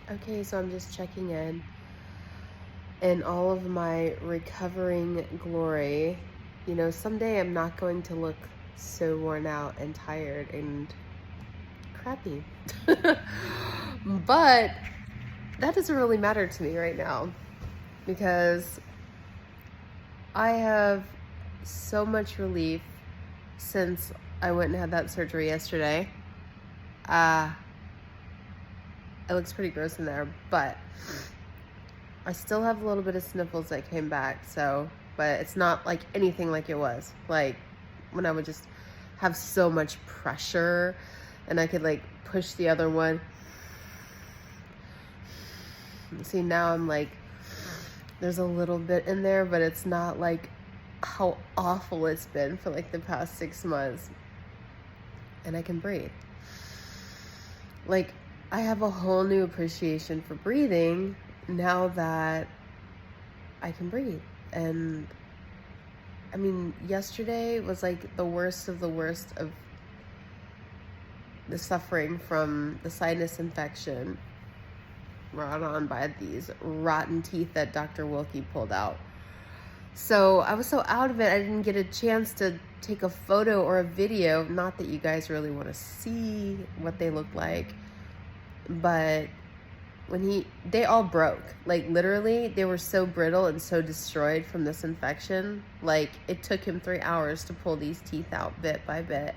Okay, so I'm just checking in all of my recovering glory. Someday I'm not going to look so worn out and tired and crappy. But that doesn't really matter to me right now because I have so much relief since I went and had that surgery yesterday. Uh, it looks pretty gross in there, but I still have a little bit of sniffles that came back, but it's not like anything like it was. Like when I would just have so much pressure and I could like push the other one. See, now I'm like, there's a little bit in there, but it's not like how awful it's been for like the past 6 months. And I can breathe. Like, I have a whole new appreciation for breathing now that I can breathe. And I mean, yesterday was like the worst of the suffering from the sinus infection brought on by these rotten teeth that Dr. Wilkie pulled out. So I was so out of it, I didn't get a chance to take a photo or a video. Not that you guys really want to see what they look like, but they all broke. Like literally, they were so brittle and so destroyed from this infection. Like it took him 3 hours to pull these teeth out bit by bit,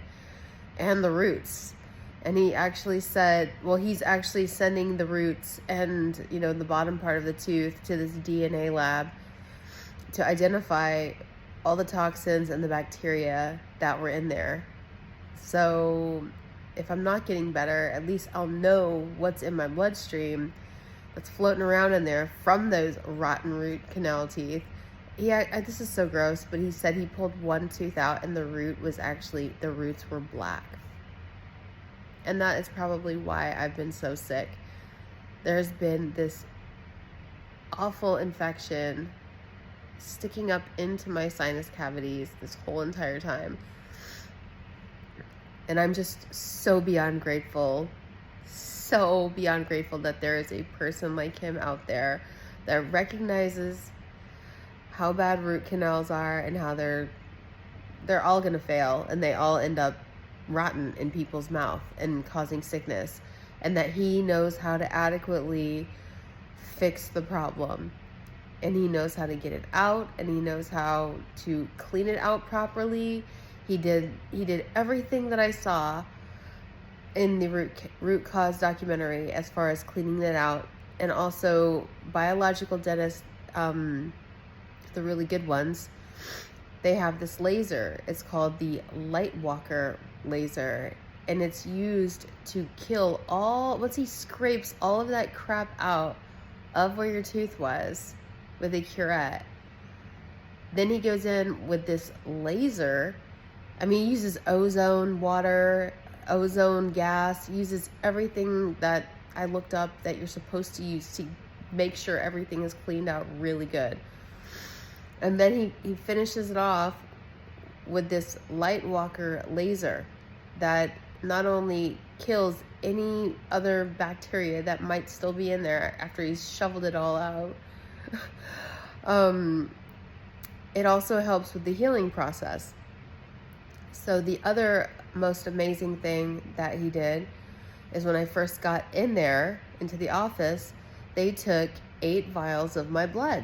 and the roots. And he actually said, well, he's actually sending the roots and, the bottom part of the tooth to this DNA lab to identify all the toxins and the bacteria that were in there. So if I'm not getting better, at least I'll know what's in my bloodstream that's floating around in there from those rotten root canal teeth. This is so gross, but he said he pulled one tooth out and the roots were black. And that is probably why I've been so sick. There's been this awful infection sticking up into my sinus cavities this whole entire time. And I'm just so beyond grateful that there is a person like him out there that recognizes how bad root canals are and how they're all gonna fail and they all end up rotten in people's mouth and causing sickness, and that he knows how to adequately fix the problem, and he knows how to get it out, and he knows how to clean it out properly. He did everything that I saw in the root cause documentary as far as cleaning it out. And also biological dentists, the really good ones, they have this laser. It's called the light walker laser, and it's used to kill once he scrapes all of that crap out of where your tooth was with a curette, then he goes in with this laser. I mean, he uses ozone water, ozone gas, uses everything that I looked up that you're supposed to use to make sure everything is cleaned out really good. And then he finishes it off with this light walker laser that not only kills any other bacteria that might still be in there after he's shoveled it all out, it also helps with the healing process. So the other most amazing thing that he did is when I first got in there into the office, they took 8 vials of my blood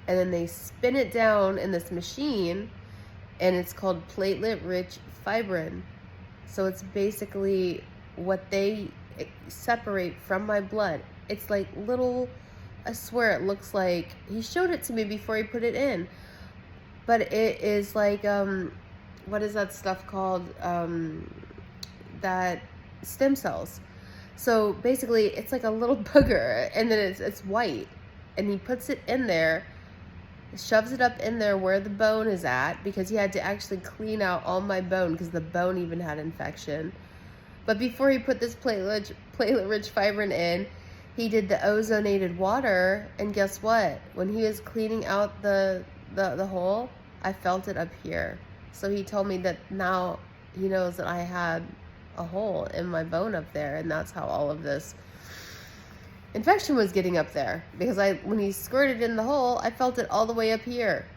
and then they spin it down in this machine, and it's called platelet-rich fibrin. So it's basically what they separate from my blood. It's like little, I swear it looks like, he showed it to me before he put it in, but it is like, what is that stuff called? That stem cells. So basically it's like a little booger, and then it's white, and he puts it in there, shoves it up in there where the bone is at, because he had to actually clean out all my bone because the bone even had infection. But before he put this platelet-rich fibrin in, he did the ozonated water, and guess what? When he was cleaning out the hole, I felt it up here. So he told me that now he knows that I had a hole in my bone up there, and that's how all of this infection was getting up there because when he squirted in the hole, I felt it all the way up here.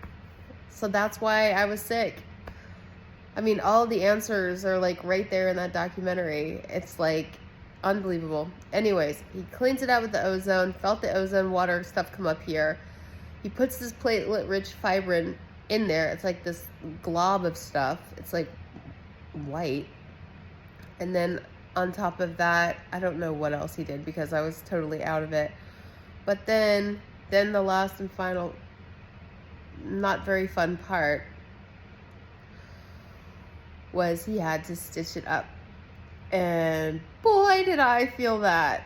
So that's why I was sick. I mean, all the answers are like right there in that documentary. It's like unbelievable. Anyways, he cleans it out with the ozone, felt the ozone water stuff come up here. He puts this platelet-rich fibrin in there. It's like this glob of stuff. It's like white. And then on top of that, I don't know what else he did because I was totally out of it. But then the last and final, not very fun part was he had to stitch it up. And boy, did I feel that.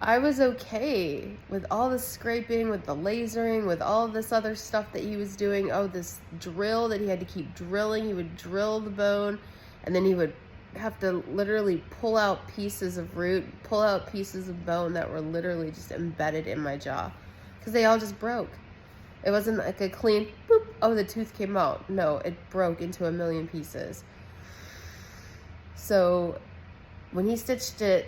I was okay with all the scraping, with the lasering, with all this other stuff that he was doing. Oh, this drill that he had to keep drilling. He would drill the bone, and then he would have to literally pull out pieces of root, pull out pieces of bone that were literally just embedded in my jaw because they all just broke. It wasn't like a clean, boop, oh, the tooth came out. No, it broke into a million pieces. So when he stitched it,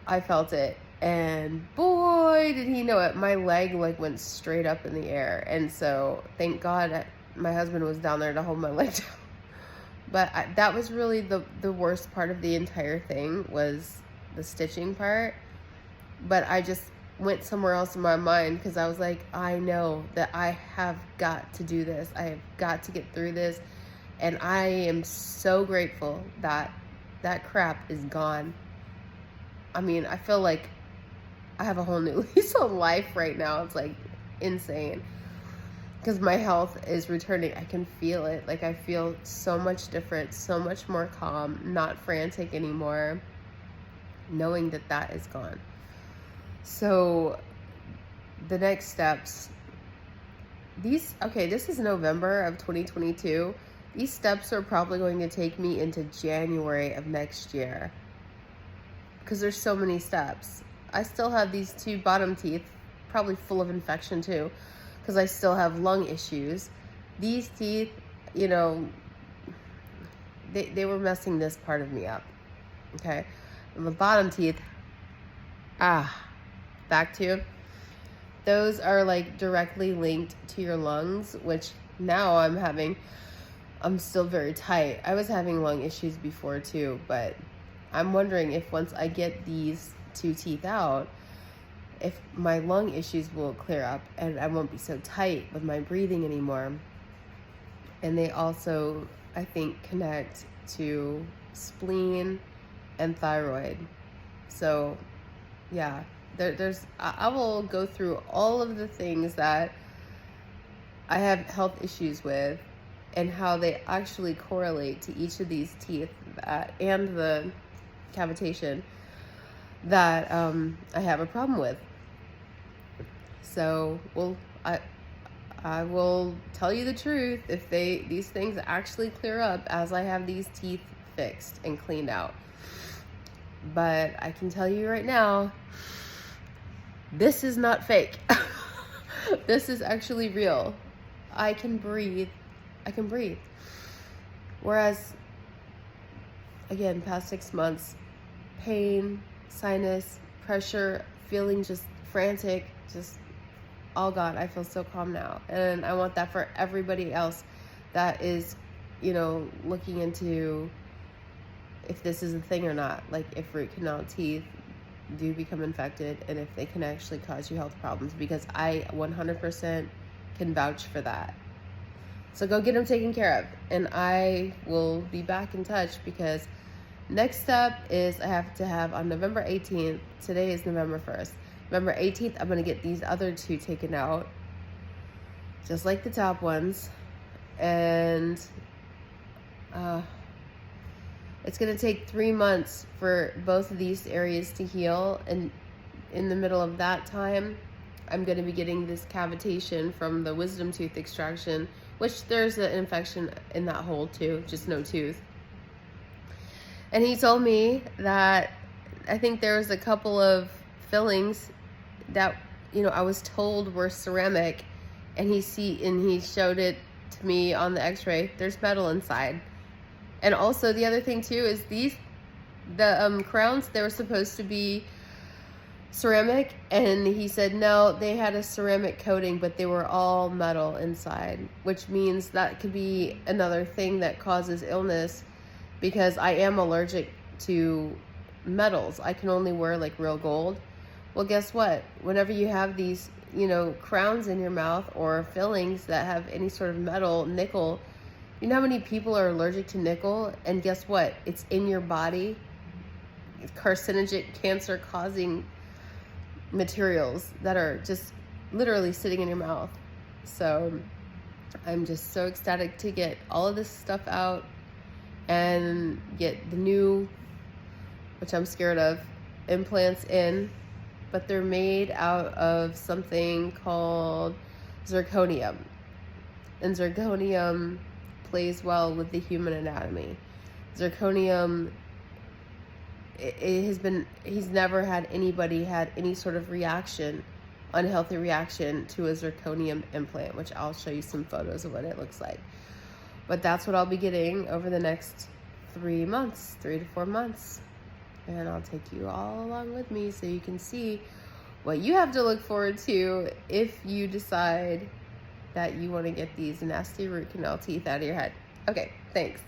I felt it. And boy, did he know it. My leg like went straight up in the air. And so thank God my husband was down there to hold my leg down. But that was really the worst part of the entire thing was the stitching part. But I just went somewhere else in my mind because I was like, I know that I have got to do this. I have got to get through this. And I am so grateful that that crap is gone. I mean, I feel like I have a whole new lease on life right now. It's like insane because my health is returning. I can feel it. Like I feel so much different, so much more calm, not frantic anymore, knowing that that is gone. So the next steps, this is November of 2022. These steps are probably going to take me into January of next year because there's so many steps. I still have these two bottom teeth, probably full of infection too, because I still have lung issues. These teeth, you know, they were messing this part of me up, okay? And the bottom teeth, back to, those are like directly linked to your lungs, which now I'm still very tight. I was having lung issues before too, but I'm wondering if once I get these two teeth out, if my lung issues will clear up and I won't be so tight with my breathing anymore. And they also, I think, connect to spleen and thyroid. So yeah, I will go through all of the things that I have health issues with and how they actually correlate to each of these teeth and the cavitation that I have a problem with. So, I will tell you the truth if these things actually clear up as I have these teeth fixed and cleaned out. But I can tell you right now, this is not fake. This is actually real. I can breathe. Whereas, again, past 6 months, pain, sinus, pressure, feeling just frantic, just all gone. I feel so calm now. And I want that for everybody else that is, you know, looking into if this is a thing or not. Like if root canal teeth do become infected and if they can actually cause you health problems, because I 100% can vouch for that. So go get them taken care of. And I will be back in touch because next step is I have to have on November 18th, today is November 1st. November 18th, I'm going to get these other two taken out, just like the top ones. And it's going to take 3 months for both of these areas to heal. And in the middle of that time, I'm going to be getting this cavitation from the wisdom tooth extraction, which there's an infection in that hole too, just no tooth. And he told me that I think there was a couple of fillings that, you know, I was told were ceramic, and he showed it to me on the x-ray. There's metal inside. And also the other thing too is the crowns, they were supposed to be ceramic, and he said no, they had a ceramic coating, but they were all metal inside, which means that could be another thing that causes illness, because I am allergic to metals. I can only wear like real gold. Well, guess what? Whenever you have these, crowns in your mouth or fillings that have any sort of metal, nickel, you know how many people are allergic to nickel? And guess what? It's in your body. It's carcinogenic, cancer-causing materials that are just literally sitting in your mouth. So I'm just so ecstatic to get all of this stuff out and get the new, which I'm scared of, implants in, but they're made out of something called zirconium. And zirconium plays well with the human anatomy. Zirconium, he's never had anybody had any sort of reaction, unhealthy reaction to a zirconium implant, which I'll show you some photos of what it looks like. But that's what I'll be getting over the next 3 to 4 months. And I'll take you all along with me so you can see what you have to look forward to if you decide that you want to get these nasty root canal teeth out of your head. Okay, thanks.